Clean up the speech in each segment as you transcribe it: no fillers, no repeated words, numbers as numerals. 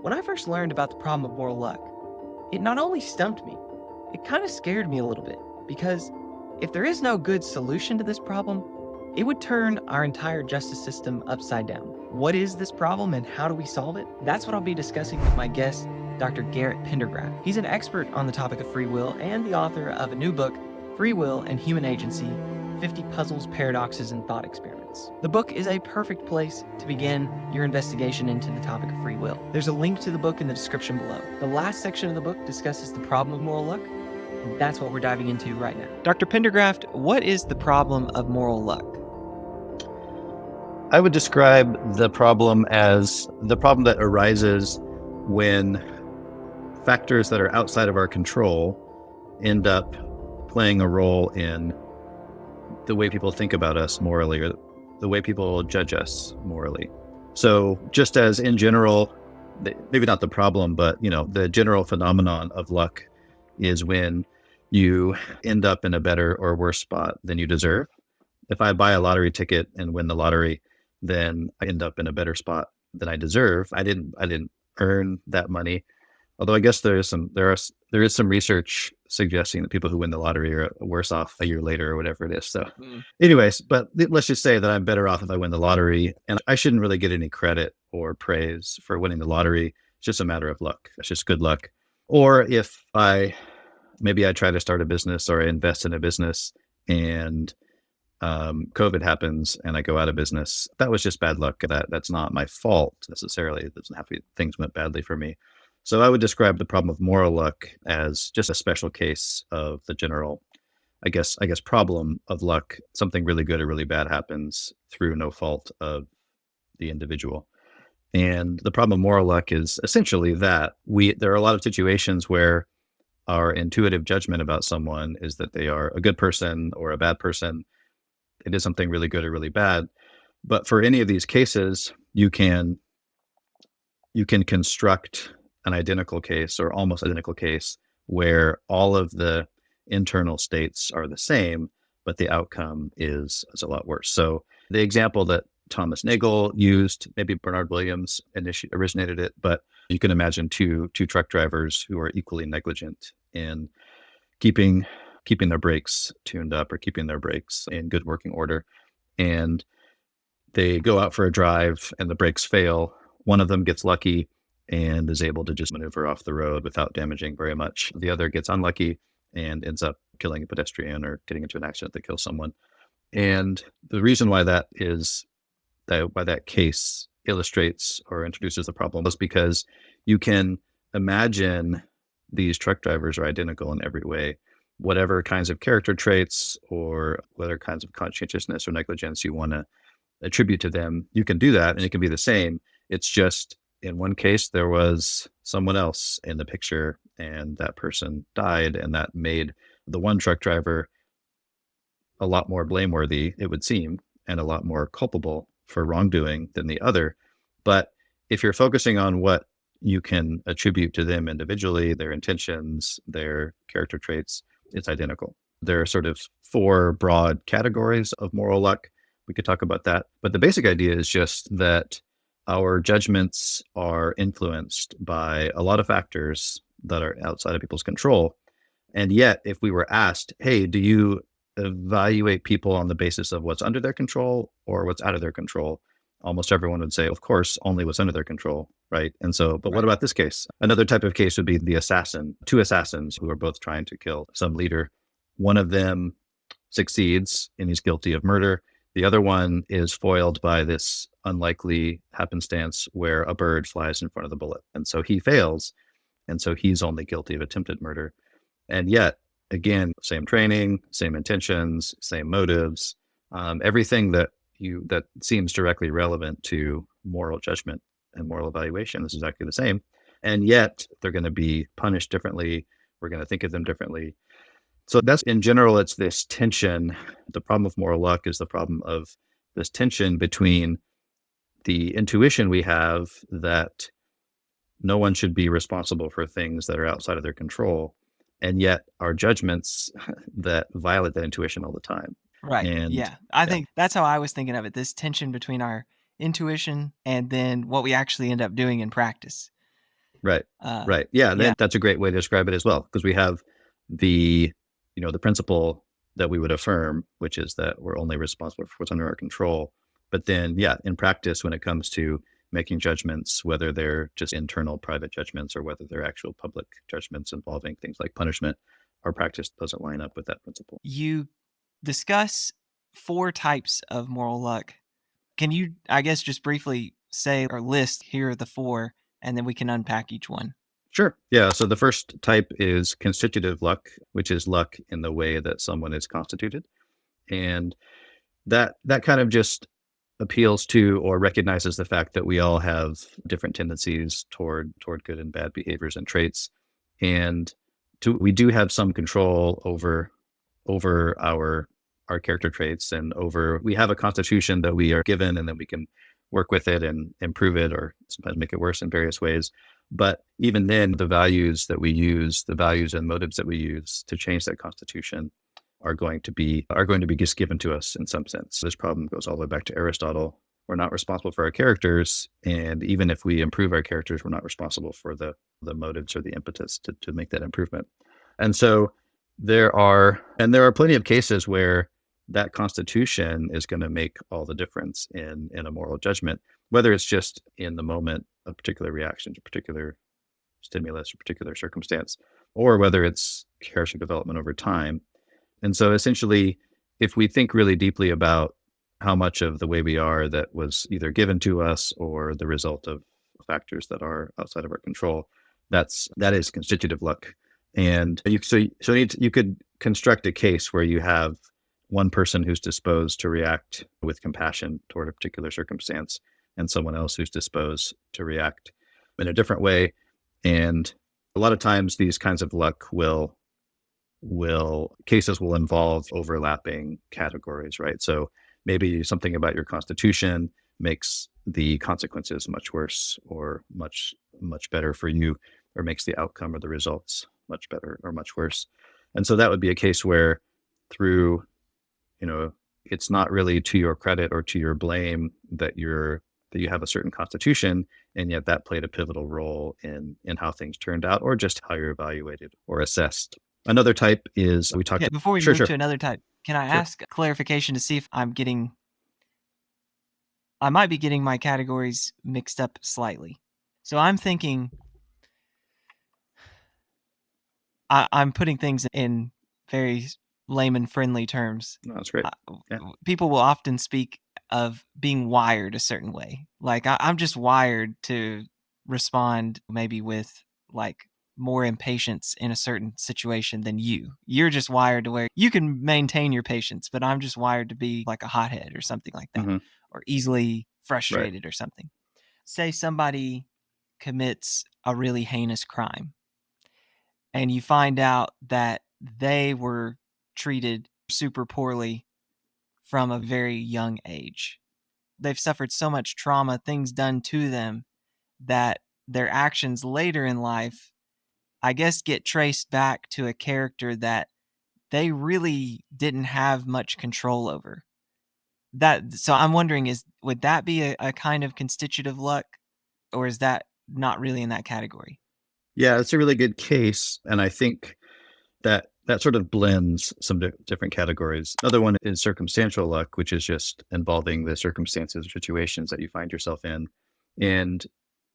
When I first learned about the problem of moral luck, it not only stumped me, it kind of scared me a little bit because if there is no good solution to this problem, it would turn our entire justice system upside down. What is this problem and how do we solve it? That's what I'll be discussing with my guest, Dr. Garrett Pendergraft. He's an expert on the topic of free will and the author of a new book, Free Will and Human Agency, 50 Puzzles, Paradoxes, and Thought Experiments. The book is a perfect place to begin your investigation into the topic of free will. There's a link to the book in the description below. The last section of the book discusses the problem of moral luck, and that's what we're diving into right now. Dr. Pendergraft, what is the problem of moral luck? I would describe the problem as the problem that arises when factors that are outside of our control end up playing a role in the way people think about us morally, or the way people judge us morally. So just as in general, maybe not the problem, but the general phenomenon of luck is when you end up in a better or worse spot than you deserve. If I buy a lottery ticket and win the lottery, then I end up in a better spot than I deserve. I didn't earn that money. Although I guess there is some research suggesting that people who win the lottery are worse off a year later or whatever it is. So anyways, but let's just say that I'm better off if I win the lottery, and I shouldn't really get any credit or praise for winning the lottery. It's just a matter of luck. It's just good luck. Or if maybe I try to start a business or I invest in a business and COVID happens and I go out of business, that was just bad luck. That's not my fault necessarily. It doesn't have to be things went badly for me. So I would describe the problem of moral luck as just a special case of the general, I guess problem of luck. Something really good or really bad happens through no fault of the individual. And the problem of moral luck is essentially that there are a lot of situations where our intuitive judgment about someone is that they are a good person or a bad person. It is something really good or really bad. But for any of these cases, you can construct an identical case or almost identical case where all of the internal states are the same, but the outcome is a lot worse. So the example that Thomas Nagel used, maybe Bernard Williams originated it, but you can imagine two truck drivers who are equally negligent in keeping their brakes tuned up or keeping their brakes in good working order. And they go out for a drive and the brakes fail. One of them gets lucky and is able to just maneuver off the road without damaging very much. The other gets unlucky and ends up killing a pedestrian or getting into an accident that kills someone. And the reason why that case illustrates or introduces the problem is because you can imagine these truck drivers are identical in every way. Whatever kinds of character traits or whatever kinds of conscientiousness or negligence you want to attribute to them, you can do that and it can be the same. It's just in one case, there was someone else in the picture and that person died, and that made the one truck driver a lot more blameworthy, it would seem, and a lot more culpable for wrongdoing than the other. But if you're focusing on what you can attribute to them individually, their intentions, their character traits, it's identical. There are sort of four broad categories of moral luck. We could talk about that. But the basic idea is just that our judgments are influenced by a lot of factors that are outside of people's control. And yet, if we were asked, hey, do you evaluate people on the basis of what's under their control or what's out of their control? Almost everyone would say, of course, only what's under their control, right? And so, but what about this case? Another type of case would be the assassin, two assassins who are both trying to kill some leader. One of them succeeds and he's guilty of murder. The other one is foiled by this unlikely happenstance where a bird flies in front of the bullet. And so he fails. And so he's only guilty of attempted murder. And yet, again, same training, same intentions, same motives, everything that seems directly relevant to moral judgment and moral evaluation is exactly the same. And yet they're going to be punished differently. We're going to think of them differently. So that's, in general, it's this tension. The problem of moral luck is the problem of this tension between the intuition we have that no one should be responsible for things that are outside of their control, and yet our judgments that violate that intuition all the time. Right. And I think that's how I was thinking of it, this tension between our intuition and then what we actually end up doing in practice. Right. Uh, Right. Yeah. yeah, That's a great way to describe it as well, because we have the, the principle that we would affirm, which is that we're only responsible for what's under our control. But then, yeah, in practice, when it comes to making judgments, whether they're just internal private judgments or whether they're actual public judgments involving things like punishment, our practice doesn't line up with that principle. you discuss 4 types of moral luck. Can you, I guess, just briefly say or list here are the 4, and then we can unpack each one? Sure. Yeah. So the first type is constitutive luck, which is luck in the way that someone is constituted. And that kind of just appeals to or recognizes the fact that we all have different tendencies toward good and bad behaviors and traits, and we do have some control over our character traits, and over we have a constitution that we are given, and then we can work with it and improve it or sometimes make it worse in various ways. But even then, the values that we use, the values and motives that we use to change that constitution are going to be just given to us in some sense. This problem goes all the way back to Aristotle. We're not responsible for our characters, and even if we improve our characters, we're not responsible for the motives or the impetus to make that improvement. And so there are plenty of cases where that constitution is going to make all the difference in a moral judgment, whether it's just in the moment, a particular reaction to particular stimulus or particular circumstance, or whether it's character development over time. And so essentially, if we think really deeply about how much of the way we are that was either given to us or the result of factors that are outside of our control, that is constitutive luck. And you could construct a case where you have one person who's disposed to react with compassion toward a particular circumstance and someone else who's disposed to react in a different way. And a lot of times these kinds of luck cases will involve overlapping categories, right? So maybe something about your constitution makes the consequences much worse or much better for you, or makes the outcome or the results much better or much worse. And so that would be a case where through, it's not really to your credit or to your blame that you have a certain constitution, and yet that played a pivotal role in how things turned out, or just how you're evaluated or assessed. Another type is we talked. Yeah, before we Sure, move sure, to another type, can I sure. ask clarification to see if I might be getting my categories mixed up slightly. So I'm thinking I'm putting things in very layman friendly terms. No, that's great. Uh, Yeah. People will often speak of being wired a certain way. Like I'm just wired to respond maybe with like more impatience in a certain situation than you. You're just wired to where you can maintain your patience, but I'm just wired to be like a hothead or something like that, Hmm. or easily Right. frustrated or something. Say somebody commits a really heinous crime and you find out that they were treated super poorly from a very young age. They've suffered so much trauma, things done to them, that their actions later in life, I guess, get traced back to a character that they really didn't have much control over. So I'm wondering, would that be a kind of constitutive luck, or is that not really in that category? Yeah, it's a really good case, and I think that sort of blends some different categories. Another one is circumstantial luck, which is just involving the circumstances or situations that you find yourself in. And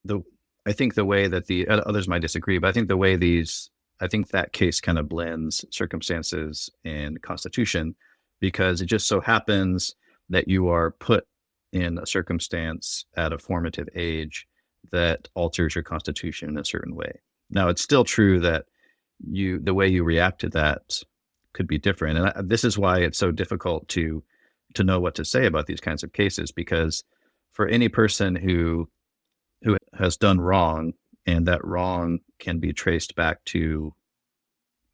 the I think the way that others might disagree, but I think that case kind of blends circumstances and constitution, because it just so happens that you are put in a circumstance at a formative age that alters your constitution in a certain way. Now, it's still true that the way you react to that could be different, and this is why it's so difficult to know what to say about these kinds of cases, because for any person who has done wrong, and that wrong can be traced back to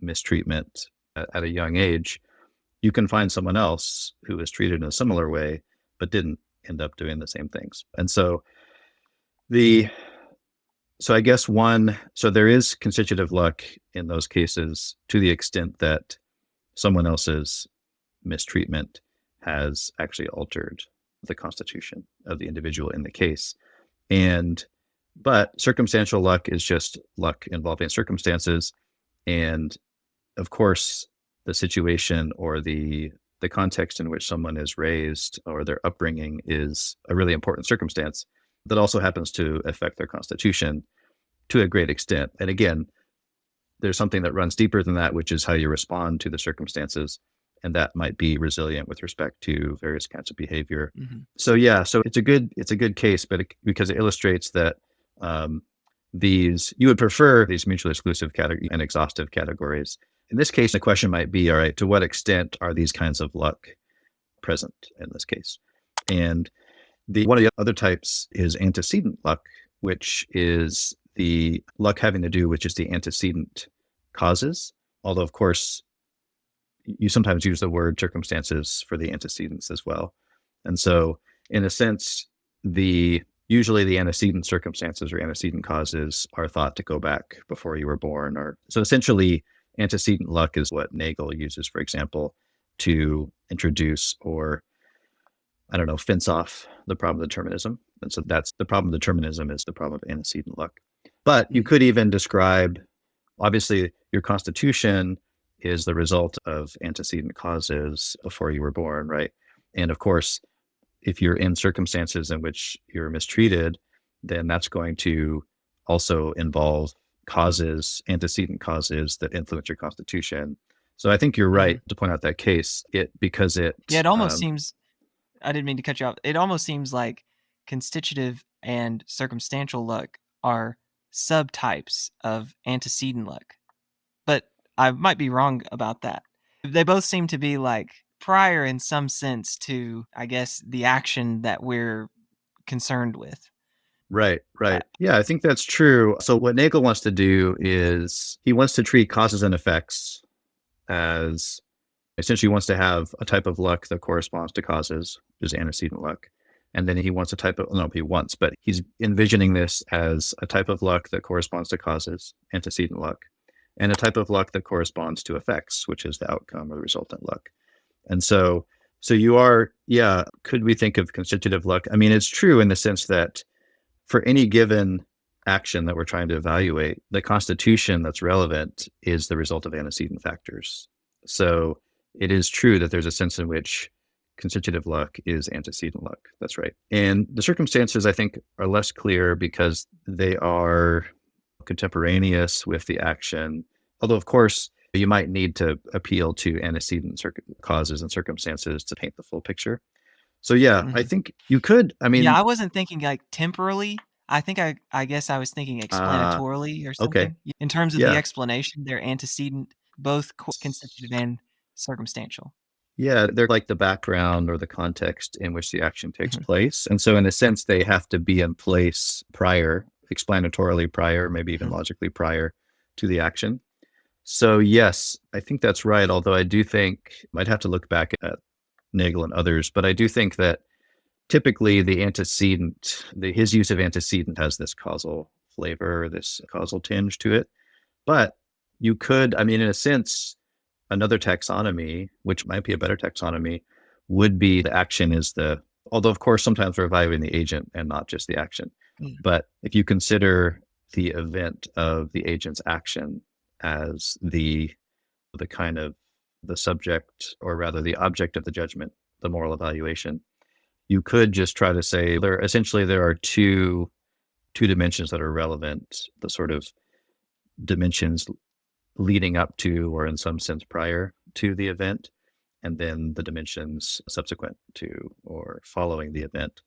mistreatment at a young age, you can find someone else who was treated in a similar way but didn't end up doing the same things. And so the so I guess there is constitutive luck in those cases, to the extent that someone else's mistreatment has actually altered the constitution of the individual in the case. And But circumstantial luck is just luck involving circumstances. And of course, the situation or the context in which someone is raised or their upbringing is a really important circumstance that also happens to affect their constitution to a great extent. And again, there's something that runs deeper than that, which is how you respond to the circumstances. And that might be resilient with respect to various kinds of behavior. Mm-hmm. So yeah, so it's a good case, but because it illustrates that you would prefer these mutually exclusive and exhaustive categories. In this case, the question might be, all right, to what extent are these kinds of luck present in this case? And one of the other types is antecedent luck, which is the luck having to do with just the antecedent causes. Although, of course, you sometimes use the word circumstances for the antecedents as well. And so, in a sense, usually the antecedent circumstances or antecedent causes are thought to go back before you were born. So essentially, antecedent luck is what Nagel uses, for example, to introduce or, I don't know, fence off the problem of determinism. And so that's the problem of determinism is the problem of antecedent luck. But you could even describe, obviously, your constitution is the result of antecedent causes before you were born, right? And of course, if you're in circumstances in which you're mistreated, then that's going to also involve antecedent causes that influence your constitution. So I think you're right to point out that case. It almost seems, I didn't mean to cut you off. It almost seems like constitutive and circumstantial luck are subtypes of antecedent luck. But I might be wrong about that. They both seem to be like prior in some sense to, I guess, the action that we're concerned with. Right. Yeah, I think that's true. So what Nagel wants to do is he wants to treat causes and effects as essentially wants to have a type of luck that corresponds to causes, which is antecedent luck. And then he wants but he's envisioning this as a type of luck that corresponds to causes, antecedent luck, and a type of luck that corresponds to effects, which is the outcome or the resultant luck. And so could we think of constitutive luck? I mean, it's true in the sense that for any given action that we're trying to evaluate, the constitution that's relevant is the result of antecedent factors. So it is true that there's a sense in which constitutive luck is antecedent luck. That's right. And the circumstances, I think, are less clear because they are contemporaneous with the action. Although, of course, you might need to appeal to antecedent causes and circumstances to paint the full picture. So, yeah, I think you could. I mean, I wasn't thinking like temporally. I think I guess I was thinking explanatorily or something. Okay. In terms of the explanation, they're antecedent, both constitutive and circumstantial. Yeah, they're like the background or the context in which the action takes place. And so in a sense, they have to be in place prior, explanatorily prior, maybe even logically prior to the action. So yes, I think that's right. Although I do think I'd have to look back at Nagel and others, but I do think that typically the antecedent, his use of antecedent has this causal flavor, this causal tinge to it. But you could, I mean, in a sense, another taxonomy, which might be a better taxonomy, would be the action is although of course sometimes we're evaluating the agent and not just the action. But if you consider the event of the agent's action as the kind of the subject, or rather the object of the judgment, the moral evaluation, you could just try to say there are two dimensions that are relevant, the sort of dimensions leading up to, or in some sense prior to the event, and then the dimensions subsequent to or following the event.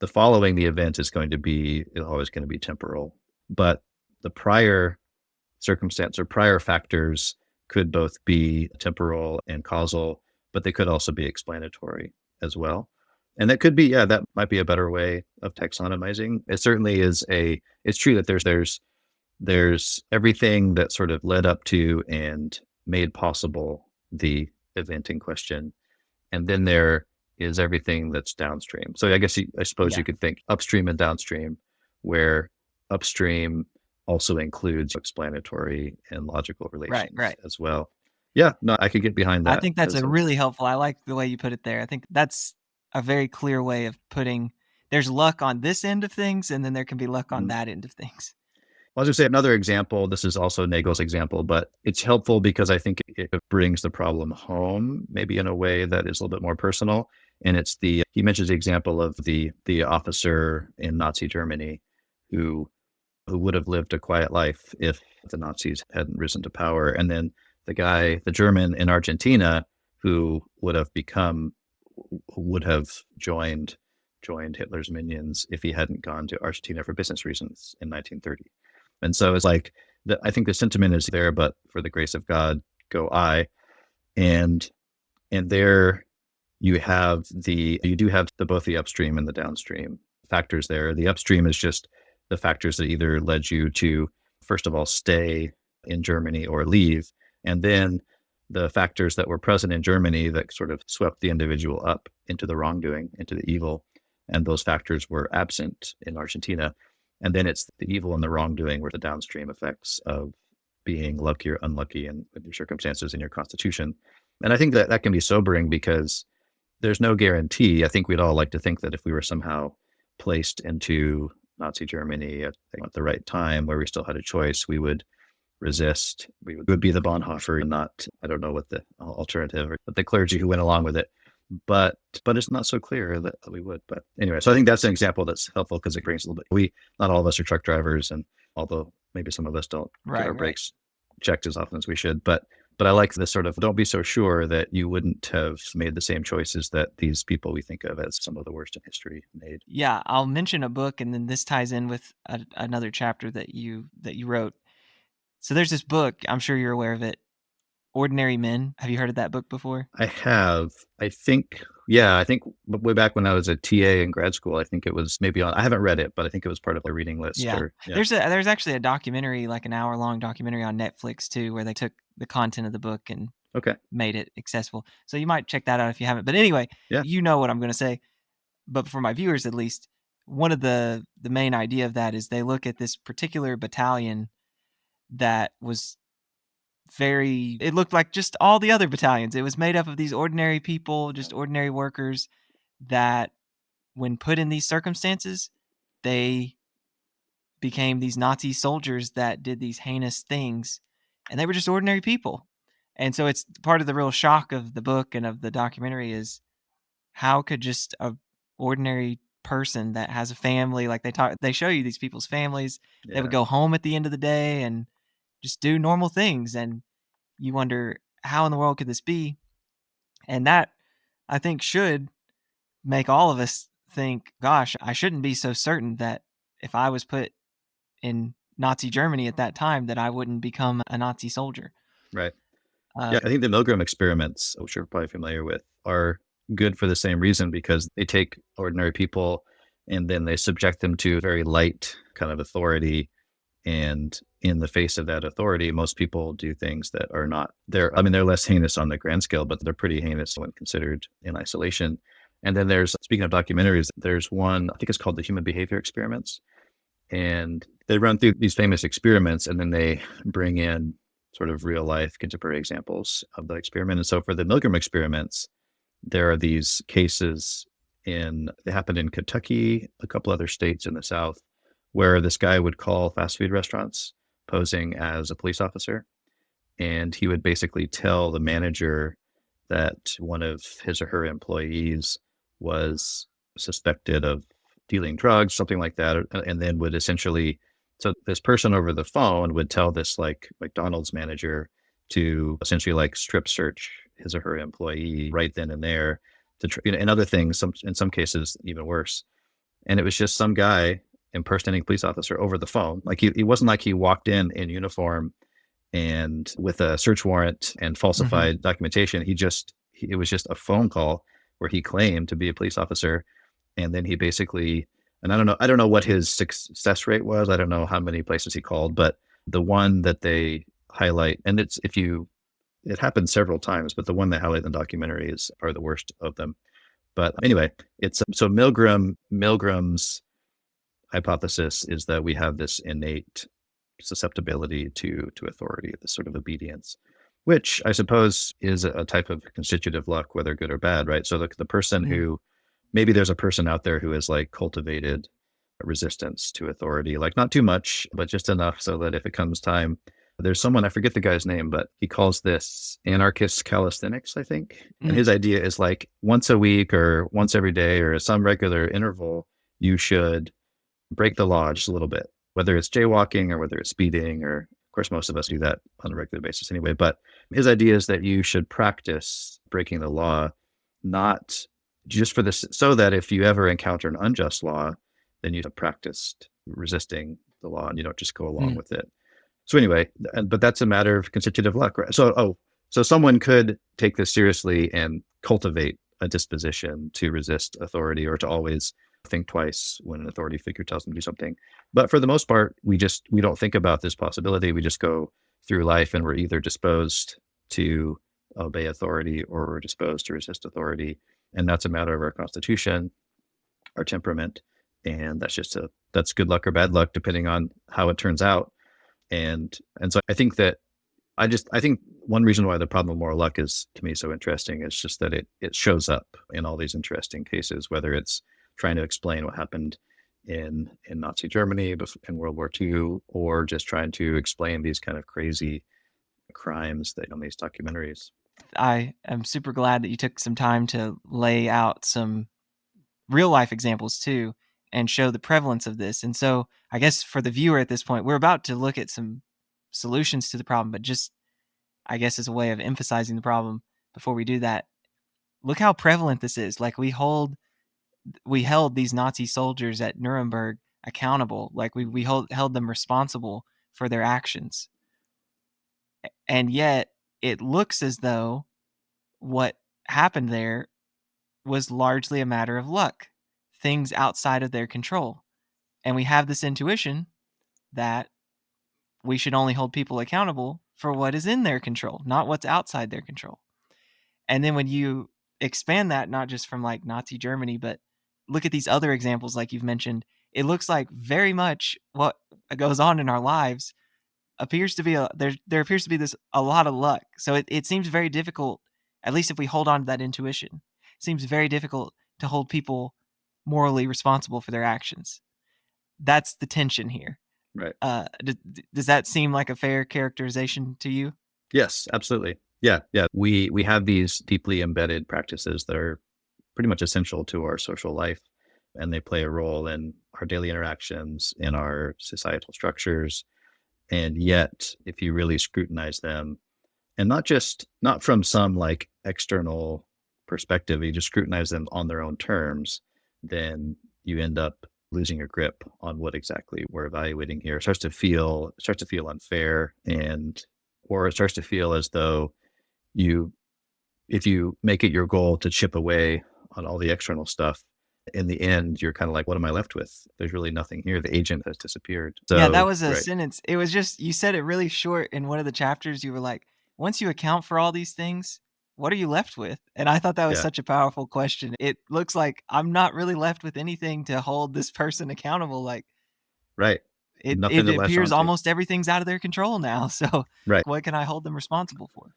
The following the event is always going to be temporal, but the prior circumstance or prior factors could both be temporal and causal, but they could also be explanatory as well. And that could be, that might be a better way of taxonomizing. It certainly is it's true that there's everything that sort of led up to and made possible the event in question. And then there is everything that's downstream. So I suppose you could think upstream and downstream, where upstream also includes explanatory and logical relations as well. Yeah, no, I could get behind that. I think that's really helpful. I like the way you put it there. I think that's a very clear way of putting there's luck on this end of things, and then there can be luck on Mhm. that end of things. Well, I was going to say another example. This is also Nagel's example, but it's helpful because I think it brings the problem home, maybe in a way that is a little bit more personal. And it's he mentions the example of the officer in Nazi Germany who would have lived a quiet life if the Nazis hadn't risen to power. And then the German in Argentina who would have joined Hitler's minions if he hadn't gone to Argentina for business reasons in 1930. And so it's like, I think the sentiment is there, but for the grace of God, go I. And there you do have both the upstream and the downstream factors there. The upstream is just the factors that either led you to, first of all, stay in Germany or leave. And then the factors that were present in Germany that sort of swept the individual up into the wrongdoing, into the evil. And those factors were absent in Argentina. And then it's the evil and the wrongdoing were the downstream effects of being lucky or unlucky in your circumstances in your constitution. And I think that can be sobering because there's no guarantee. I think we'd all like to think that if we were somehow placed into Nazi Germany at the right time where we still had a choice, we would resist. We would be the Bonhoeffer and not, I don't know what the alternative, but the clergy who went along with it. But it's not so clear that we would. But anyway, so I think that's an example that's helpful because it brings a little bit. Not all of us are truck drivers, and although maybe some of us don't get our brakes checked as often as we should, but I like this sort of, don't be so sure that you wouldn't have made the same choices that these people we think of as some of the worst in history made. Yeah, I'll mention a book, and then this ties in with another chapter that you wrote. So there's this book, I'm sure you're aware of it, Ordinary Men. Have you heard of that book before? I have. I think way back when I was a TA in grad school, I think it was maybe I haven't read it, but I think it was part of the reading list. Yeah. There's actually a documentary, like an hour-long documentary on Netflix too, where they took the content of the book and made it accessible. So you might check that out if you haven't. But anyway, you know what I'm going to say. But for my viewers, at least, one of the main idea of that is they look at this particular battalion that was it looked like just all the other battalions. It was made up of these ordinary people, just ordinary workers that when put in these circumstances, they became these Nazi soldiers that did these heinous things, and they were just ordinary people. And so it's part of the real shock of the book and of the documentary is how could just a ordinary person that has a family, like they show you these people's families, they would go home at the end of the day and just do normal things, and you wonder how in the world could this be? And that I think should make all of us think, gosh, I shouldn't be so certain that if I was put in Nazi Germany at that time that I wouldn't become a Nazi soldier. Right. I think the Milgram experiments, which you're probably familiar with, are good for the same reason because they take ordinary people and then they subject them to very light kind of authority. And in the face of that authority, most people do things that are not they're less heinous on the grand scale, but they're pretty heinous when considered in isolation. And then speaking of documentaries, there's one, I think it's called the Human Behavior Experiments. And they run through these famous experiments and then they bring in sort of real life contemporary examples of the experiment. And so for the Milgram experiments, there are these cases they happened in Kentucky, a couple other states in the South, where this guy would call fast food restaurants posing as a police officer. And he would basically tell the manager that one of his or her employees was suspected of dealing drugs, something like that. And then would essentially, so this person over the phone would tell this like McDonald's manager to essentially like strip search his or her employee right then and there and other things, in some cases even worse. And it was just some guy impersonating a police officer over the phone. Like it wasn't like he walked in uniform and with a search warrant and falsified documentation. It was just a phone call where he claimed to be a police officer. And then he basically, and I don't know what his success rate was. I don't know how many places he called, but the one that they highlight, and it happened several times, but the one they highlight in the documentary are the worst of them. But anyway, it's so Milgram's hypothesis is that we have this innate susceptibility to authority, this sort of obedience, which I suppose is a type of constitutive luck, whether good or bad, right? So the person who maybe there's a person out there who has like cultivated resistance to authority, like not too much, but just enough so that if it comes time, there's someone, I forget the guy's name, but he calls this anarchist calisthenics, I think. And his idea is like once a week or once every day or some regular interval, you should break the law just a little bit, whether it's jaywalking or whether it's speeding, or of course, most of us do that on a regular basis anyway. But his idea is that you should practice breaking the law, not just for this, so that if you ever encounter an unjust law, then you have practiced resisting the law and you don't just go along with it. So anyway, but that's a matter of constitutive luck, right? So someone could take this seriously and cultivate a disposition to resist authority or to always think twice when an authority figure tells them to do something. But for the most part, we don't think about this possibility. We just go through life and we're either disposed to obey authority or we're disposed to resist authority. And that's a matter of our constitution, our temperament. And that's good luck or bad luck, depending on how it turns out. And so I think that I think one reason why the problem of moral luck is to me so interesting is just that it shows up in all these interesting cases, whether it's trying to explain what happened in Nazi Germany in World War II, or just trying to explain these kind of crazy crimes that on these documentaries. I am super glad that you took some time to lay out some real life examples too and show the prevalence of this. And so I guess for the viewer at this point, we're about to look at some solutions to the problem, but just I guess as a way of emphasizing the problem before we do that, look how prevalent this is. Like we held these Nazi soldiers at Nuremberg accountable. Like we held them responsible for their actions. And yet it looks as though what happened there was largely a matter of luck, things outside of their control. And we have this intuition that we should only hold people accountable for what is in their control, not what's outside their control. And then when you expand that, not just from like Nazi Germany, but look at these other examples like you've mentioned, it looks like very much what goes on in our lives appears to be there appears to be a lot of luck. So it seems very difficult, at least if we hold on to that intuition, it seems very difficult to hold people morally responsible for their actions. That's the tension here. Right. Does that seem like a fair characterization to you? Yes, absolutely. Yeah. We have these deeply embedded practices that are pretty much essential to our social life, and they play a role in our daily interactions, in our societal structures. And yet, if you really scrutinize them, and not from some like external perspective, you just scrutinize them on their own terms, then you end up losing your grip on what exactly we're evaluating here. It starts to feel unfair, or it starts to feel as though if you make it your goal to chip away on all the external stuff, in the end, you're kind of like, what am I left with? There's really nothing here. The agent has disappeared. So, yeah, that was a right. sentence. It was just, you said it really short in one of the chapters. You were like, once you account for all these things, what are you left with? And I thought that was Yeah. such a powerful question. It looks like I'm not really left with anything to hold this person accountable. Like, Right. it Nothing to latch appears onto. almost everything's out of their control now. So Right. what can I hold them responsible for?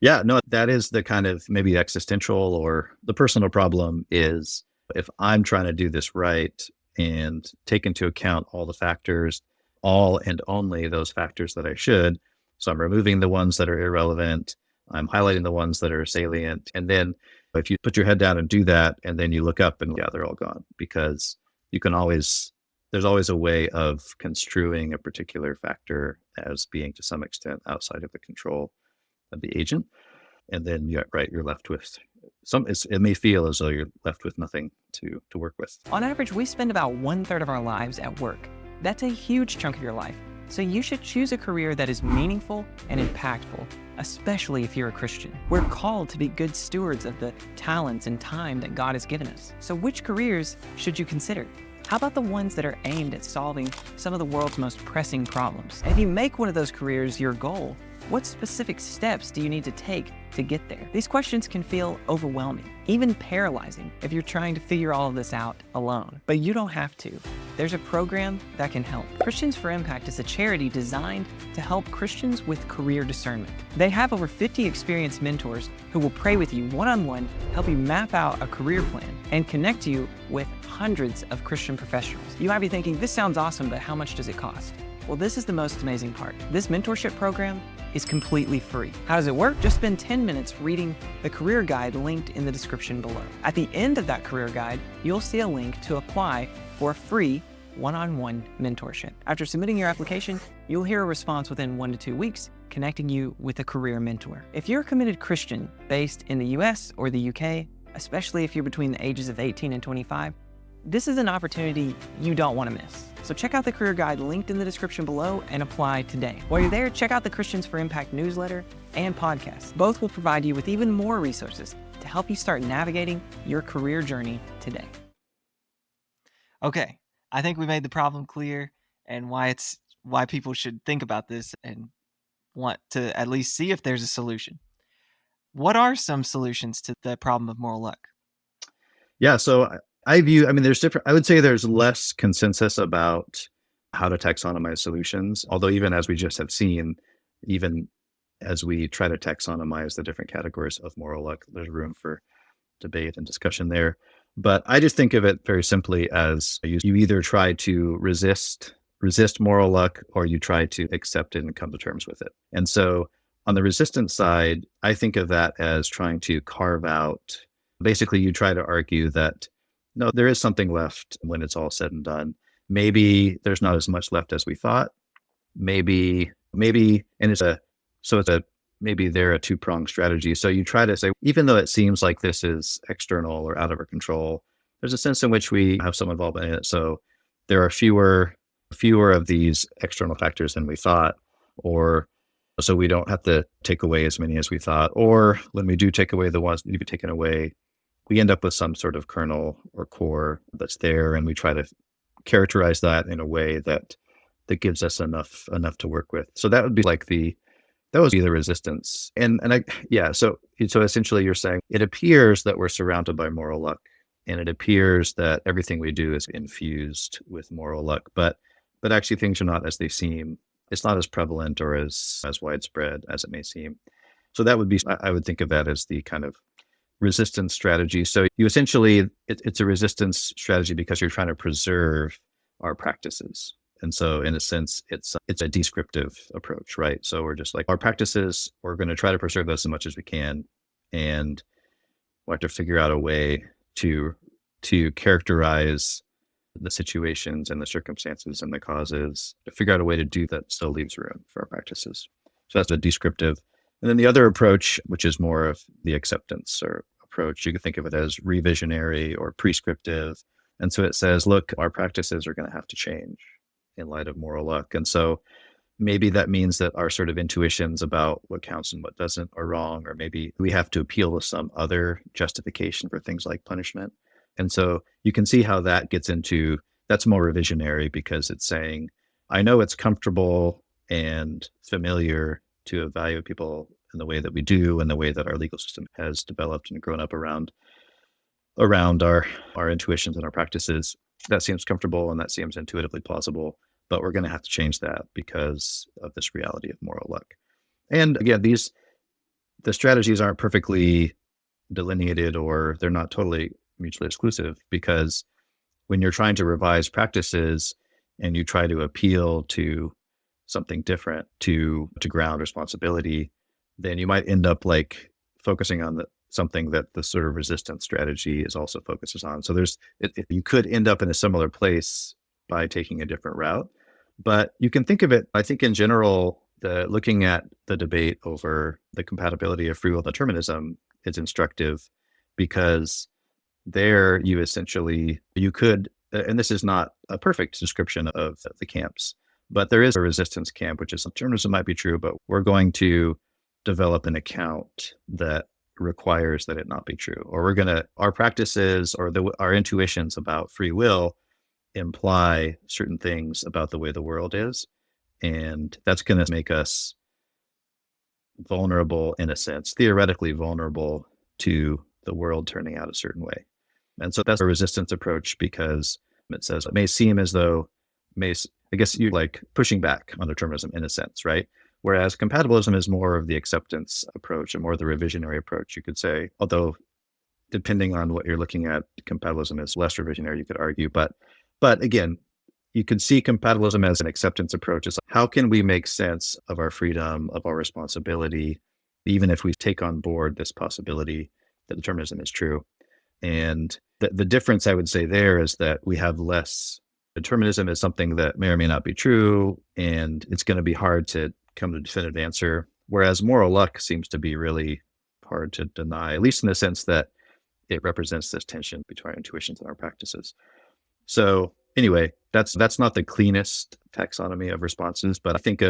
Yeah, no, that is the kind of maybe existential or the personal problem is if I'm trying to do this right and take into account all the factors, all and only those factors that I should. So I'm removing the ones that are irrelevant. I'm highlighting the ones that are salient. And then if you put your head down and do that, and then you look up and yeah, they're all gone, because there's always a way of construing a particular factor as being to some extent outside of the control of the agent. And then you're left with it may feel as though you're left with nothing to work with. On average, we spend about 1/3 of our lives at work. That's a huge chunk of your life. So you should choose a career that is meaningful and impactful, especially if you're a Christian. We're called to be good stewards of the talents and time that God has given us. So which careers should you consider? How about the ones that are aimed at solving some of the world's most pressing problems? And if you make one of those careers your goal, what specific steps do you need to take to get there? These questions can feel overwhelming, even paralyzing if you're trying to figure all of this out alone, but you don't have to. there's a program that can help. Christians for Impact is a charity designed to help Christians with career discernment. They have over 50 experienced mentors who will pray with you one-on-one, help you map out a career plan, and connect you with hundreds of Christian professionals. You might be thinking, this sounds awesome, but how much does it cost? Well, this is the most amazing part. This mentorship program is completely free. How does it work? Just spend 10 minutes reading the career guide linked in the description below. At the end of that career guide, you'll see a link to apply for a free one-on-one mentorship. After submitting your application, you'll hear a response within 1 to 2 weeks, connecting you with a career mentor. If you're a committed Christian based in the US or the UK, especially if you're between the ages of 18 and 25, this is an opportunity you don't want to miss. So check out the career guide linked in the description below and apply today. While you're there, check out the Christians for Impact newsletter and podcast. Both will provide you with even more resources to help you start navigating your career journey today. Okay, I think we made the problem clear and why people should think about this and want to at least see if there's a solution. What are some solutions to the problem of moral luck? Yeah, so I mean, I would say there's less consensus about how to taxonomize solutions, although even as we just have seen, even as we try to taxonomize the different categories of moral luck, there's room for debate and discussion there. But I just think of it very simply as you either try to resist moral luck or you try to accept it and come to terms with it. And so on the resistance side, I think of that as trying to carve out, basically you try to argue that no, there is something left when it's all said and done. Maybe there's not as much left as we thought. Maybe, and maybe they're a two-pronged strategy. So you try to say, even though it seems like this is external or out of our control, there's a sense in which we have some involvement in it. So there are fewer of these external factors than we thought, or so we don't have to take away as many as we thought. Or when we do take away the ones that need to be taken away, we end up with some sort of kernel or core that's there, and we try to characterize that in a way that gives us enough to work with. So that would be the resistance. So essentially you're saying it appears that we're surrounded by moral luck, and it appears that everything we do is infused with moral luck, but actually things are not as they seem. It's not as prevalent or as widespread as it may seem. So that would be, I would think of that as the kind of resistance strategy. So you essentially, it's a resistance strategy because you're trying to preserve our practices. And so in a sense, it's a descriptive approach, right? So we're just like, our practices, we're going to try to preserve those as much as we can. And we'll have to figure out a way to characterize the situations and the circumstances and the causes, to figure out a way to do that still leaves room for our practices. So that's a descriptive. And then the other approach, which is more of the acceptance or approach, you can think of it as revisionary or prescriptive. And so it says, look, our practices are going to have to change in light of moral luck. And so maybe that means that our sort of intuitions about what counts and what doesn't are wrong, or maybe we have to appeal to some other justification for things like punishment. And so you can see how that gets into, that's more revisionary, because it's saying, I know it's comfortable and familiar to evaluate people in the way that we do, and the way that our legal system has developed and grown up around our intuitions and our practices. That seems comfortable and that seems intuitively plausible, but we're going to have to change that because of this reality of moral luck. And again, the strategies aren't perfectly delineated, or they're not totally mutually exclusive, because when you're trying to revise practices and you try to appeal to something different to ground responsibility, then you might end up like focusing on something that the sort of resistance strategy is also focuses on. So you could end up in a similar place by taking a different route. But you can think of it, I think in general, looking at the debate over the compatibility of free will determinism is instructive, because there you could, and this is not a perfect description of the camps, but there is a resistance camp, which is determinism might be true, but we're going to develop an account that requires that it not be true, or our practices or our intuitions about free will imply certain things about the way the world is, and that's going to make us vulnerable, in a sense, theoretically vulnerable to the world turning out a certain way. And so that's a resistance approach, because It says it may seem as though, I guess you're like pushing back on determinism in a sense, right? Whereas compatibilism is more of the acceptance approach and more the revisionary approach, you could say, although depending on what you're looking at, compatibilism is less revisionary, you could argue. But again, you could see compatibilism as an acceptance approach. It's like, how can we make sense of our freedom, of our responsibility, even if we take on board this possibility that determinism is true? And the difference I would say there is that we have less determinism is something that may or may not be true, and it's going to be hard to come to a definitive answer. Whereas moral luck seems to be really hard to deny, at least in the sense that it represents this tension between our intuitions and our practices. So anyway, that's not the cleanest taxonomy of responses, but I think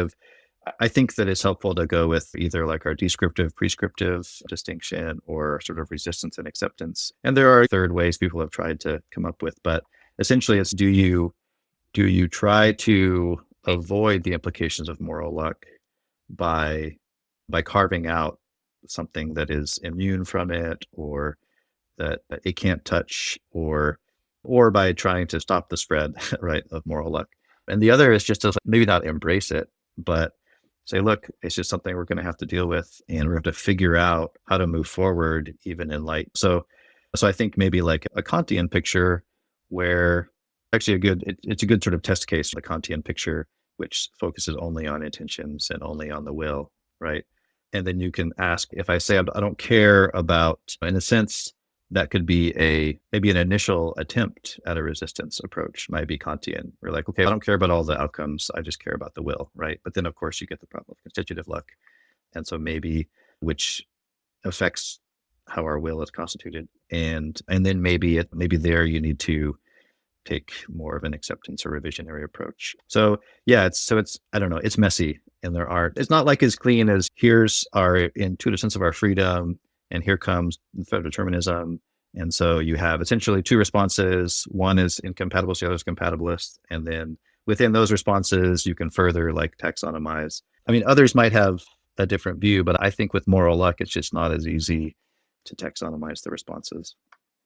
that it's helpful to go with either like our descriptive, prescriptive distinction or sort of resistance and acceptance. And there are third ways people have tried to come up with, but essentially it's do you try to avoid the implications of moral luck by carving out something that is immune from it or that it can't touch, or by trying to stop the spread, right, of moral luck. And the other is just to maybe not embrace it, but say, look, it's just something we're going to have to deal with, and we're going to have to figure out how to move forward even in light. So I think maybe like a Kantian picture where actually it's a good sort of test case, the Kantian picture, which focuses only on intentions and only on the will, right? And then you can ask, if I say I don't care about, in a sense, that could be maybe an initial attempt at a resistance approach, might be Kantian. We're like, okay, I don't care about all the outcomes. I just care about the will, right? But then, of course, you get the problem of constitutive luck. And so maybe, which affects how our will is constituted. And then maybe there you need to take more of an acceptance or revisionary approach. So yeah, it's I don't know, it's messy, and it's not like as clean as here's our intuitive sense of our freedom, and here comes federal determinism. And so you have essentially two responses. One is incompatibilist, the other is compatibilist. And then within those responses, you can further like taxonomize. I mean, others might have a different view, but I think with moral luck, it's just not as easy to taxonomize the responses.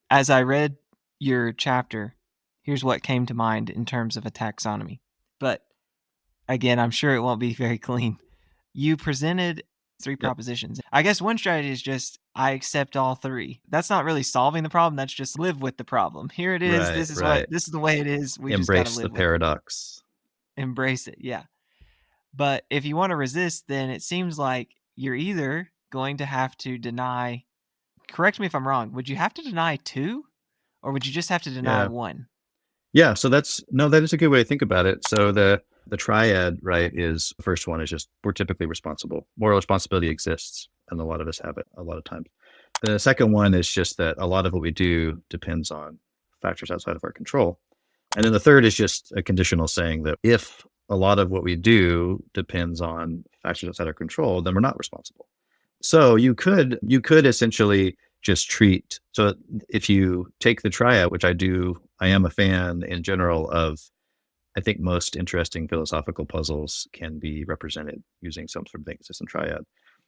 As I read your chapter, here's what came to mind in terms of a taxonomy. But again, I'm sure it won't be very clean. You presented three propositions. I guess one strategy is just, I accept all three. That's not really solving the problem. That's just live with the problem. Here it is. Right, this is right. this is the way it is. We Embrace just gotta live the with paradox. it. Embrace it. Yeah. But if you want to resist, then it seems like you're either going to have to deny, correct me if I'm wrong, would you have to deny two, or would you just have to deny one? Yeah. So that is a good way to think about it. So the triad, right, is the first one is just we're typically responsible. Moral responsibility exists, and a lot of us have it a lot of times. The second one is just that a lot of what we do depends on factors outside of our control. And then the third is just a conditional saying that if a lot of what we do depends on factors outside our control, then we're not responsible. So you could essentially just treat, so if you take the triad, which I am a fan in general of, I think most interesting philosophical puzzles can be represented using some sort of inconsistent triad,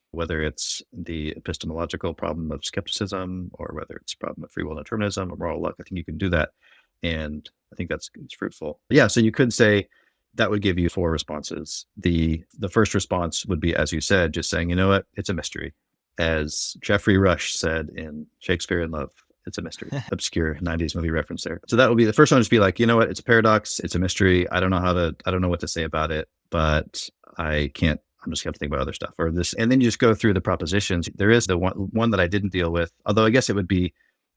whether it's the epistemological problem of skepticism or whether it's a problem of free will determinism or moral luck. I think you can do that. And I think it's fruitful. Yeah. So you could say that would give you four responses. The first response would be, as you said, just saying, you know what, it's a mystery. As Geoffrey Rush said in Shakespeare in Love, it's a mystery. Obscure 90s movie reference there. So that would be the first one, just be like, you know what, it's a paradox, it's a mystery. I don't know what to say about it, but I'm just gonna have to think about other stuff or this. And then you just go through the propositions. There is the one that I didn't deal with, although I guess it would be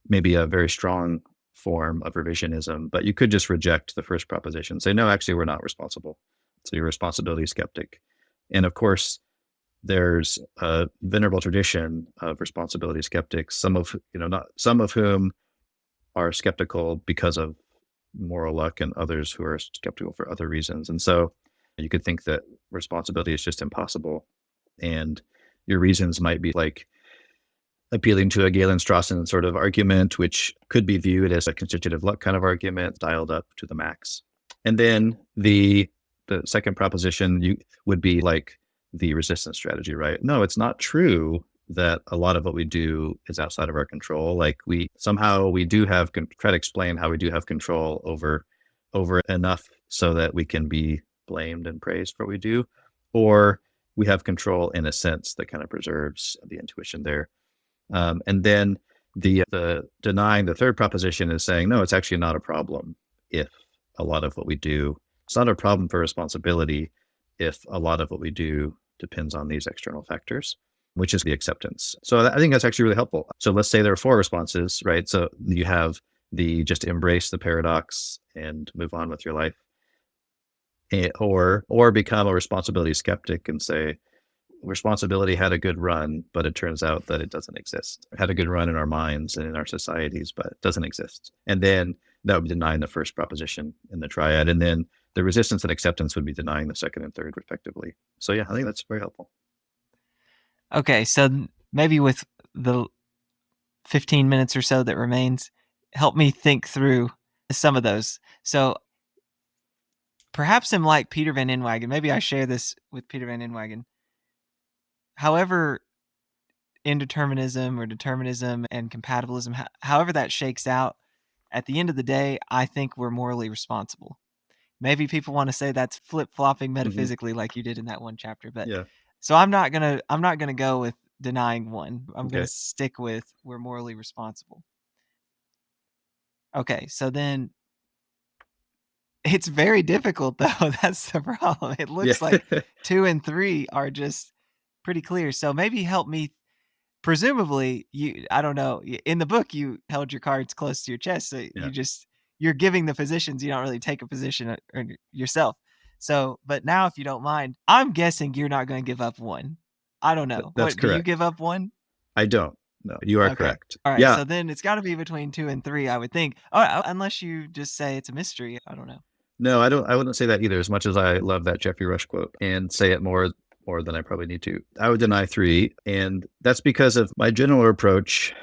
maybe a very strong form of revisionism, but you could just reject the first proposition, say, no, actually, we're not responsible. So you're a responsibility skeptic. And of course, there's a venerable tradition of responsibility skeptics, some of whom are skeptical because of moral luck and others who are skeptical for other reasons. And so you could think that responsibility is just impossible. And your reasons might be like appealing to a Galen Strawson sort of argument, which could be viewed as a constitutive luck kind of argument dialed up to the max. And then the second proposition would be like the resistance strategy, right? No, it's not true that a lot of what we do is outside of our control. Like try to explain how we do have control over over enough so that we can be blamed and praised for what we do, or we have control in a sense that kind of preserves the intuition there. And then the denying the third proposition is saying, no, it's actually not a problem if a lot of what we do, it's not a problem for responsibility if a lot of what we do depends on these external factors, which is the acceptance. So I think that's actually really helpful. So let's say there are 4 responses, right? So you have the just embrace the paradox and move on with your life, or become a responsibility skeptic and say, responsibility had a good run, but it turns out that it doesn't exist. It had a good run in our minds and in our societies, but it doesn't exist. And then that would be denying the first proposition in the triad. And then the resistance and acceptance would be denying the second and third, respectively. So yeah, I think that's very helpful. Okay, so maybe with the 15 minutes or so that remains, help me think through some of those. So perhaps I'm like Peter Van Inwagen. Maybe I share this with Peter Van Inwagen. However, indeterminism or determinism and compatibilism, however that shakes out, at the end of the day, I think we're morally responsible. Maybe people want to say that's flip-flopping metaphysically like you did in that one chapter, but Yeah. so I'm not gonna go with denying one. I'm Okay. gonna stick with we're morally responsible. Okay, so then it's very difficult though. That's the problem. It looks Yeah. like 2 and 3 are just pretty clear. So maybe help me. Presumably, I don't know. In the book, you held your cards close to your chest, so Yeah. you're giving the positions. You don't really take a position yourself. So, but now, if you don't mind, I'm guessing you're not going to give up one. I don't know. That's What do you correct. give up one? I don't. No, you are Okay. correct. All right. Yeah. So then it's got to be between 2 and 3, I would think. Unless you just say it's a mystery. I don't know. No, I don't. I wouldn't say that either. As much as I love that Jeffrey Rush quote and say it more than I probably need to, I would deny 3, and that's because of my general approach,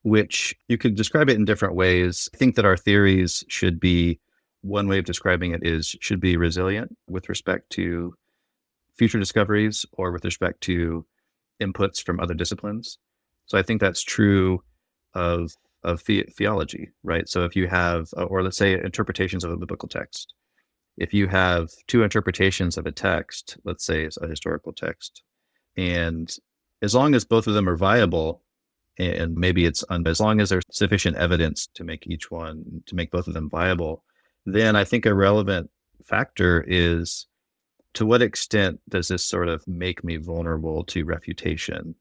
which you could describe it in different ways. I think that our theories should be, one way of describing it is, should be resilient with respect to future discoveries or with respect to inputs from other disciplines. So I think that's true of theology, right? So if you have, or let's say interpretations of a biblical text, if you have 2 interpretations of a text, let's say it's a historical text, and as long as both of them are viable, and maybe as long as there's sufficient evidence to make both of them viable, then I think a relevant factor is, to what extent does this sort of make me vulnerable to refutation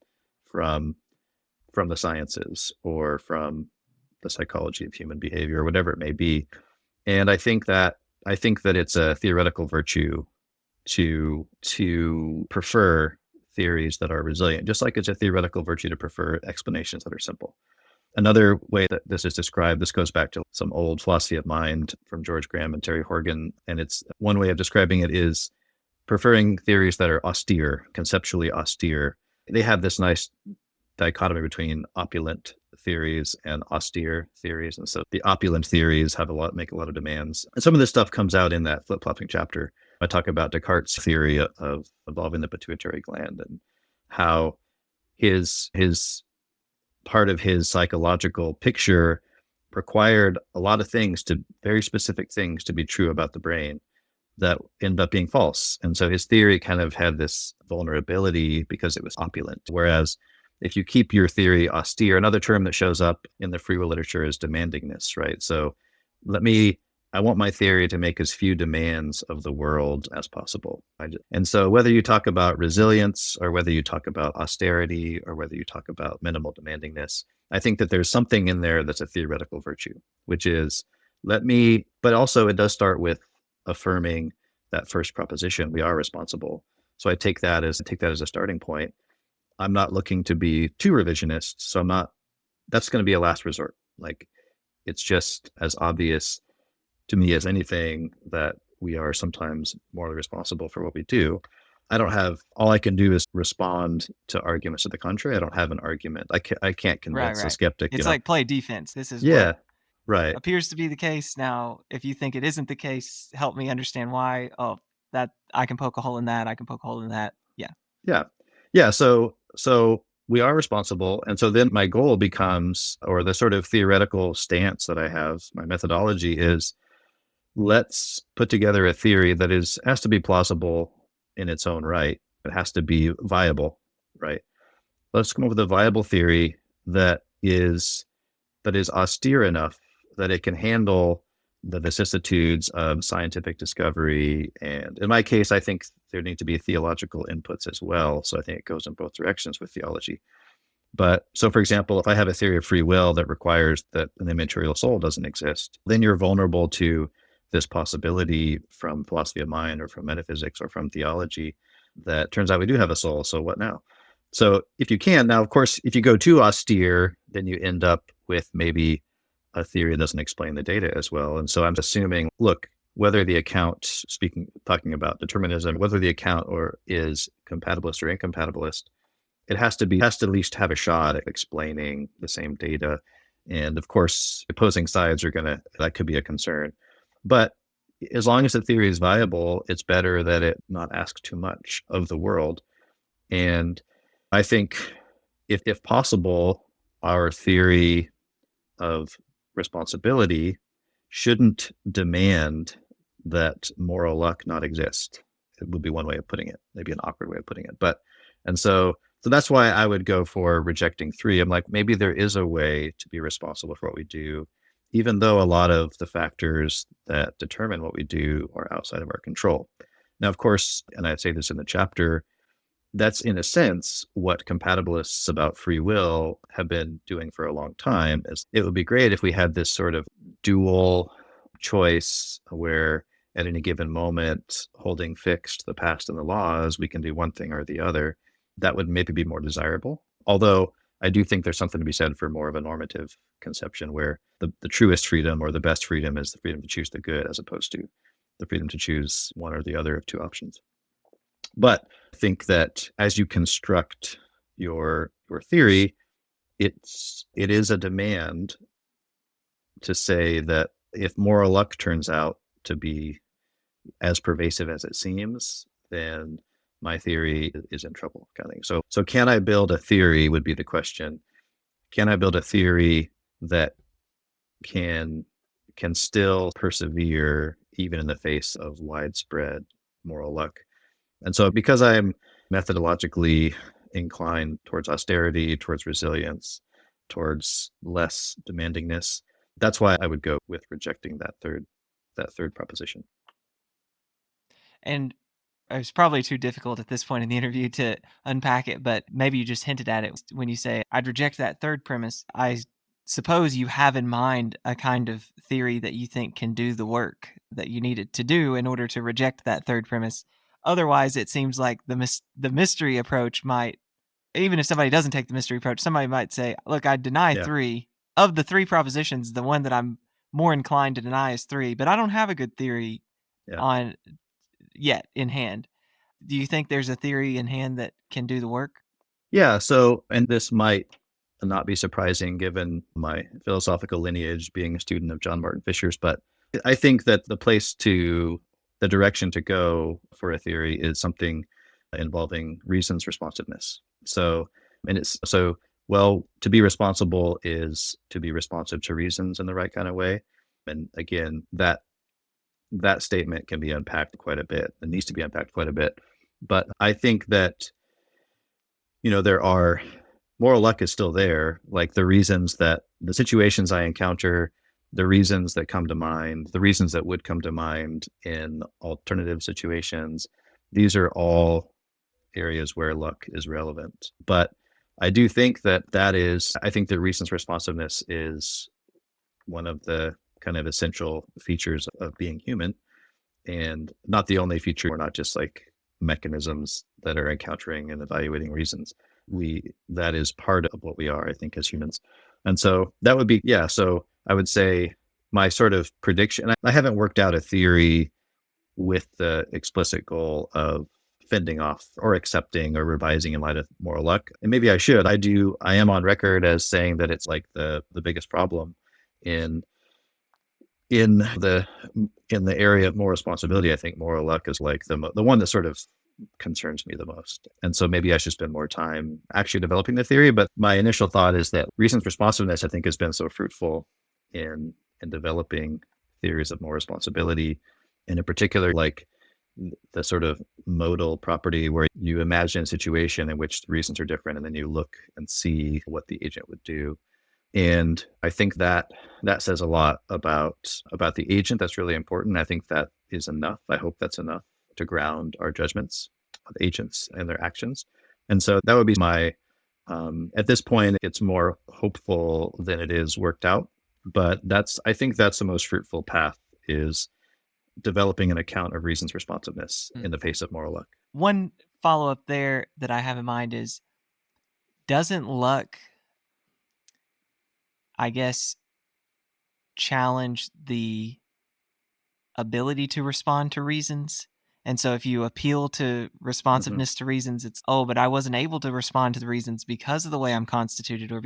from the sciences or from the psychology of human behavior or whatever it may be. And I think that it's a theoretical virtue to prefer theories that are resilient, just like it's a theoretical virtue to prefer explanations that are simple. Another way that this is described, this goes back to some old philosophy of mind from George Graham and Terry Horgan, and it's one way of describing it is preferring theories that are austere, conceptually austere. They have this nice dichotomy between opulent theories and austere theories. And so the opulent theories make a lot of demands. And some of this stuff comes out in that flip-flopping chapter. I talk about Descartes' theory of involving the pituitary gland and how his part of his psychological picture required a lot of very specific things to be true about the brain that end up being false. And so his theory kind of had this vulnerability because it was opulent. Whereas if you keep your theory austere, another term that shows up in the free will literature is demandingness, right? So I want my theory to make as few demands of the world as possible. And so whether you talk about resilience or whether you talk about austerity or whether you talk about minimal demandingness, I think that there's something in there that's a theoretical virtue, which is but also it does start with affirming that first proposition, we are responsible. So I take that as a starting point. I'm not looking to be too revisionist, so that's going to be a last resort. Like, it's just as obvious to me as anything that we are sometimes morally responsible for what we do. All I can do is respond to arguments to the contrary. I don't have an argument. I can't convince a skeptic. It's like play defense. This is what right. appears to be the case. Now, if you think it isn't the case, help me understand why. Oh, that I can poke a hole in that. I can poke a hole in that. Yeah. Yeah. Yeah. So we are responsible. And so then my goal becomes, or the sort of theoretical stance that I have, my methodology is, let's put together a theory that has to be plausible in its own right. It has to be viable, right? Let's come up with a viable theory that is austere enough that it can handle the vicissitudes of scientific discovery. And in my case, I think there need to be theological inputs as well. So I think it goes in both directions with theology. But so, for example, if I have a theory of free will that requires that an immaterial soul doesn't exist, then you're vulnerable to this possibility from philosophy of mind or from metaphysics or from theology that turns out we do have a soul. So what now? So if you can, now, of course, if you go too austere, then you end up with maybe a theory that doesn't explain the data as well. And so I'm assuming, look, whether the account, talking about determinism, whether the account is compatibilist or incompatibilist, it has to at least have a shot at explaining the same data. And of course, opposing sides that could be a concern. But as long as the theory is viable, it's better that it not ask too much of the world. And I think if possible, our theory of responsibility shouldn't demand that moral luck not exist. It would be one way of putting it, maybe an awkward way of putting it. So that's why I would go for rejecting 3. I'm like, maybe there is a way to be responsible for what we do, even though a lot of the factors that determine what we do are outside of our control. Now, of course, and I say this in the chapter, that's in a sense what compatibilists about free will have been doing for a long time. Is it would be great if we had this sort of dual choice where at any given moment, holding fixed the past and the laws, we can do one thing or the other. That would maybe be more desirable. Although I do think there's something to be said for more of a normative conception where the truest freedom or the best freedom is the freedom to choose the good as opposed to the freedom to choose one or the other of 2 options. But I think that as you construct your theory, it is a demand to say that if moral luck turns out to be as pervasive as it seems, then my theory is in trouble, kind of thing. So can I build a theory would be the question. Can I build a theory that can still persevere even in the face of widespread moral luck? And so because I'm methodologically inclined towards austerity, towards resilience, towards less demandingness, that's why I would go with rejecting that third proposition. And it's probably too difficult at this point in the interview to unpack it, but maybe you just hinted at it when you say, I'd reject that third premise. I suppose you have in mind a kind of theory that you think can do the work that you need it to do in order to reject that third premise. Otherwise, it seems like the mystery approach might, even if somebody doesn't take the mystery approach, somebody might say, look, I deny Yeah. 3. Of the 3 propositions, the one that I'm more inclined to deny is 3, but I don't have a good theory Yeah. on yet in hand. Do you think there's a theory in hand that can do the work? Yeah. So, and this might not be surprising given my philosophical lineage being a student of John Martin Fisher's, but I think that the direction to go for a theory is something involving reason's responsiveness. So, to be responsible is to be responsive to reasons in the right kind of way. And again, that statement can be unpacked quite a bit. It needs to be unpacked quite a bit. But I think that, there are moral luck is still there. Like the situations I encounter, the reasons that come to mind, the reasons that would come to mind in alternative situations, these are all areas where luck is relevant. But I do think I think the reason's responsiveness is one of the kind of essential features of being human, and not the only feature. We're not just like mechanisms that are encountering and evaluating reasons. That is part of what we are, I think, as humans. And so that would be, so I would say my sort of prediction, I haven't worked out a theory with the explicit goal of fending off or accepting or revising in light of moral luck. And maybe I should. I am on record as saying that it's like the biggest problem in the area of moral responsibility. I think moral luck is like the one that sort of concerns me the most. And so maybe I should spend more time actually developing the theory. But my initial thought is that reason's responsiveness, I think, has been so fruitful in developing theories of moral responsibility, and in particular, like the sort of modal property where you imagine a situation in which the reasons are different, and then you look and see what the agent would do. And I think that says a lot about the agent. That's really important. I think that is enough. I hope that's enough to ground our judgments of agents and their actions. And so that would be my, at this point, it's more hopeful than it is worked out. But I think that's the most fruitful path, is developing an account of reasons responsiveness in the face of moral luck. One follow-up there that I have in mind is, doesn't luck, I guess, challenge the ability to respond to reasons? And so if you appeal to responsiveness to reasons, it's, oh, but I wasn't able to respond to the reasons because of the way I'm constituted, or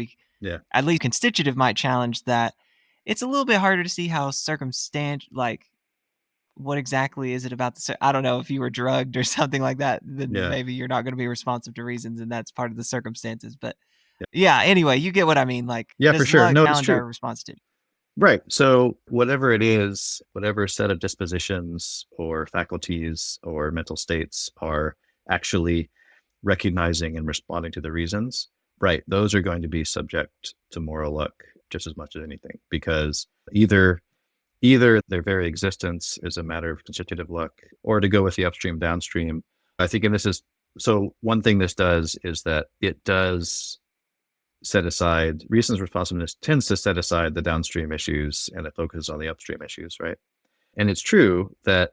at least constitutive might challenge that. It's a little bit harder to see how like, what exactly is it about I don't know, if you were drugged or something like that, then maybe you're not going to be responsive to reasons, and that's part of the circumstances. But anyway, you get what I mean. Like, for sure. No, it's challenge true. our responsiveness? Right. So whatever it is, whatever set of dispositions or faculties or mental states are actually recognizing and responding to the reasons, right, those are going to be subject to moral luck just as much as anything, because either their very existence is a matter of constitutive luck, or to go with the upstream downstream. I think, and this is, so one thing this does is that it does set aside, reasons responsiveness tends to set aside the downstream issues, and it focuses on the upstream issues, right? And it's true that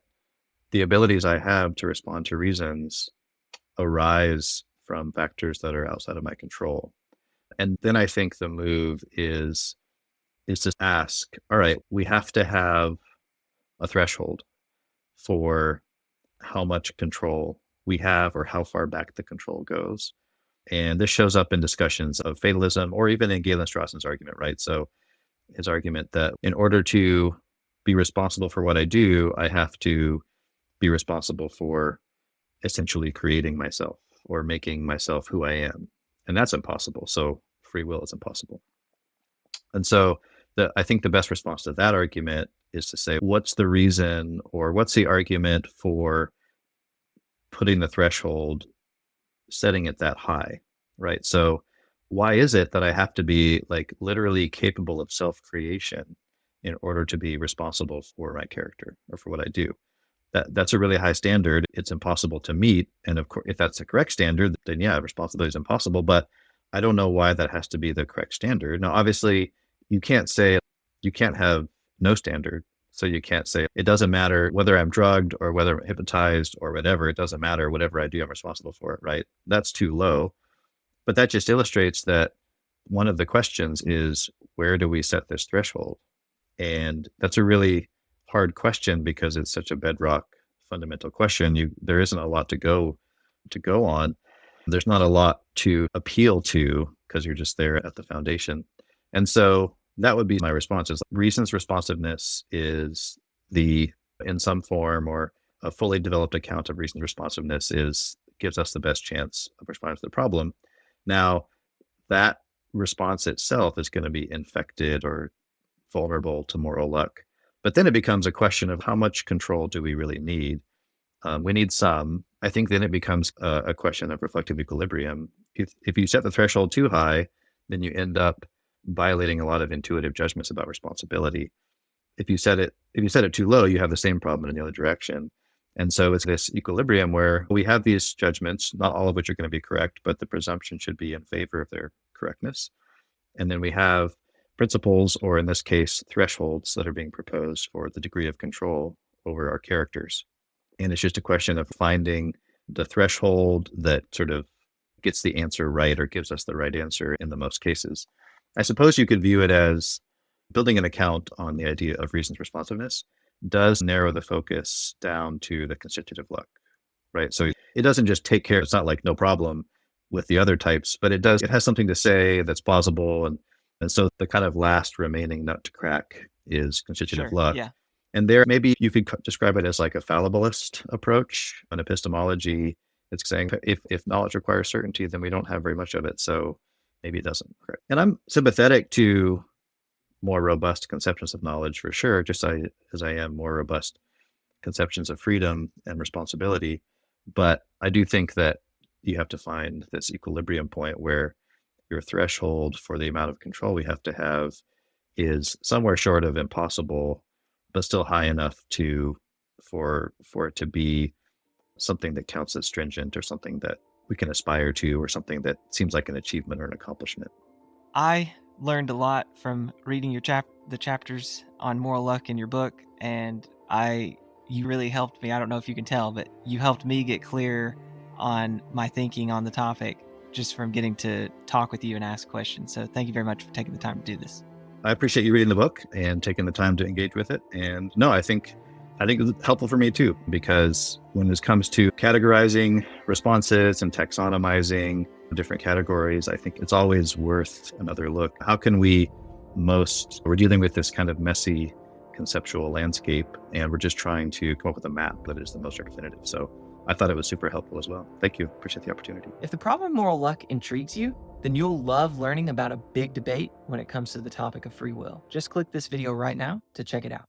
the abilities I have to respond to reasons arise from factors that are outside of my control. And then I think the move is to ask, all right, we have to have a threshold for how much control we have, or how far back the control goes. And this shows up in discussions of fatalism, or even in Galen Strawson's argument, right? So his argument that in order to be responsible for what I do, I have to be responsible for essentially creating myself, or making myself who I am. And that's impossible. So free will is impossible. And so I think the best response to that argument is to say, what's the reason, or what's the argument for putting the threshold, setting it that high, right? So why is it that I have to be like literally capable of self-creation in order to be responsible for my character or for what I do? That's a really high standard. It's impossible to meet. And of course, if that's the correct standard, then responsibility is impossible. But I don't know why that has to be the correct standard. Now, obviously, you can't have no standard. So you can't say it doesn't matter whether I'm drugged or whether I'm hypnotized or whatever. It doesn't matter. Whatever I do, I'm responsible for it, right? That's too low. But that just illustrates that one of the questions is, where do we set this threshold? And that's a really hard question, because it's such a bedrock fundamental question. There isn't a lot to go on. There's not a lot to appeal to, because you're just there at the foundation. And so that would be my response, is reasons responsiveness is in some form, or a fully developed account of reasons responsiveness gives us the best chance of responding to the problem. Now, that response itself is going to be infected or vulnerable to moral luck. But then it becomes a question of how much control do we really need? We need some. I think then it becomes a question of reflective equilibrium. If you set the threshold too high, then you end up violating a lot of intuitive judgments about responsibility. If you set it too low, you have the same problem in the other direction. And so it's this equilibrium where we have these judgments, not all of which are going to be correct, but the presumption should be in favor of their correctness. And then we have principles, or in this case, thresholds, that are being proposed for the degree of control over our characters. And it's just a question of finding the threshold that sort of gets the answer right, or gives us the right answer in the most cases. I suppose you could view it as building an account on the idea of reasons responsiveness does narrow the focus down to the constitutive luck, right? So it doesn't just take care, it's not like no problem with the other types, but it has something to say that's plausible. And so the kind of last remaining nut to crack is constitutive luck. Yeah. And there, maybe you could describe it as like a fallibilist approach. An epistemology, it's saying if knowledge requires certainty, then we don't have very much of it. So maybe it doesn't. And I'm sympathetic to more robust conceptions of knowledge for sure, as I am more robust conceptions of freedom and responsibility. But I do think that you have to find this equilibrium point where your threshold for the amount of control we have to have is somewhere short of impossible, but still high enough for it to be something that counts as stringent or something that we can aspire to or something that seems like an achievement or an accomplishment. I learned a lot from reading the chapters on moral luck in your book, and you really helped me. I don't know if you can tell, but you helped me get clear on my thinking on the topic just from getting to talk with you and ask questions. So thank you very much for taking the time to do this. I appreciate you reading the book and taking the time to engage with it. And no, I think it was helpful for me too, because when this comes to categorizing responses and taxonomizing different categories, I think it's always worth another look. How can we're dealing with this kind of messy conceptual landscape, and we're just trying to come up with a map that is the most representative. So I thought it was super helpful as well. Thank you. Appreciate the opportunity. If the problem of moral luck intrigues you, then you'll love learning about a big debate when it comes to the topic of free will. Just click this video right now to check it out.